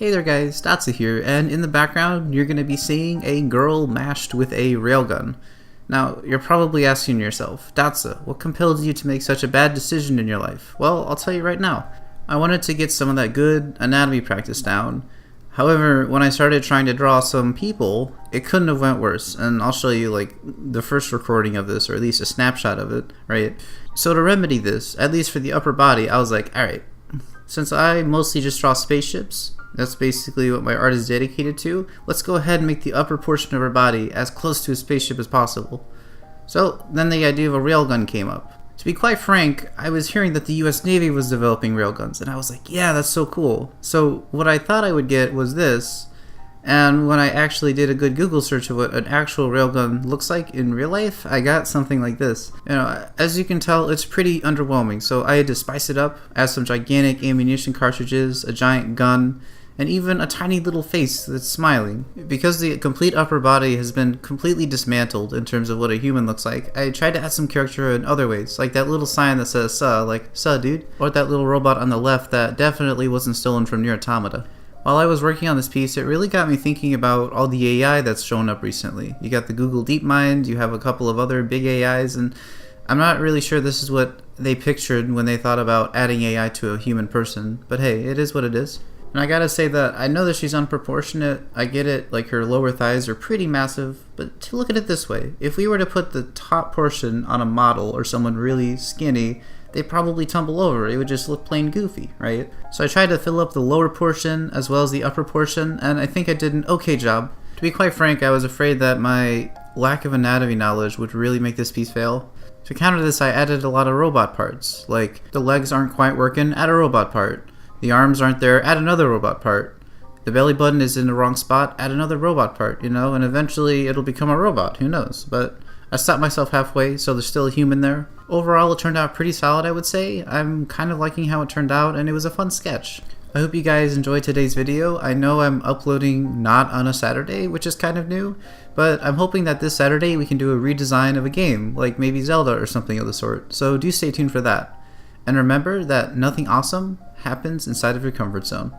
Hey there guys, Datsa here, and in the background you're going to be seeing a girl mashed with a railgun. Now, you're probably asking yourself, Datsa, what compelled you to make such a bad decision in your life? Well, I'll tell you right now. I wanted to get some of that good anatomy practice down. However, when I started trying to draw some people, it couldn't have went worse, and I'll show you the first recording of this, or at least a snapshot of it, right? So to remedy this, at least for the upper body, I was like, alright, since I mostly just draw spaceships, that's basically what my art is dedicated to, let's go ahead and make the upper portion of her body as close to a spaceship as possible. So then the idea of a railgun came up. To be quite frank, I was hearing that the US Navy was developing railguns, and I was like, yeah, that's so cool. So what I thought I would get was this, and when I actually did a good Google search of what an actual railgun looks like in real life, I got something like this. You know, as you can tell, it's pretty underwhelming, so I had to spice it up, add some gigantic ammunition cartridges, a giant gun, and even a tiny little face that's smiling. Because the complete upper body has been completely dismantled in terms of what a human looks like, I tried to add some character in other ways, like that little sign that says "suh," like "suh dude," or that little robot on the left that definitely wasn't stolen from Nier Automata. While I was working on this piece, it really got me thinking about all the AI that's shown up recently. You got the Google DeepMind, you have a couple of other big AIs, and I'm not really sure this is what they pictured when they thought about adding AI to a human person, but hey, it is what it is. And I gotta say that I know that she's unproportionate, I get it, like her lower thighs are pretty massive, but to look at it this way, if we were to put the top portion on a model or someone really skinny, they'd probably tumble over, it would just look plain goofy, right? So I tried to fill up the lower portion as well as the upper portion, and I think I did an okay job. To be quite frank, I was afraid that my lack of anatomy knowledge would really make this piece fail. To counter this, I added a lot of robot parts, like the legs aren't quite working, add a robot part. The arms aren't there, add another robot part. The belly button is in the wrong spot, add another robot part, you know, and eventually it'll become a robot, who knows. But I stopped myself halfway, so there's still a human there. Overall, it turned out pretty solid, I would say. I'm kind of liking how it turned out, and it was a fun sketch. I hope you guys enjoyed today's video. I know I'm uploading not on a Saturday, which is kind of new, but I'm hoping that this Saturday we can do a redesign of a game, like maybe Zelda or something of the sort, so do stay tuned for that. And remember that nothing awesome happens inside of your comfort zone.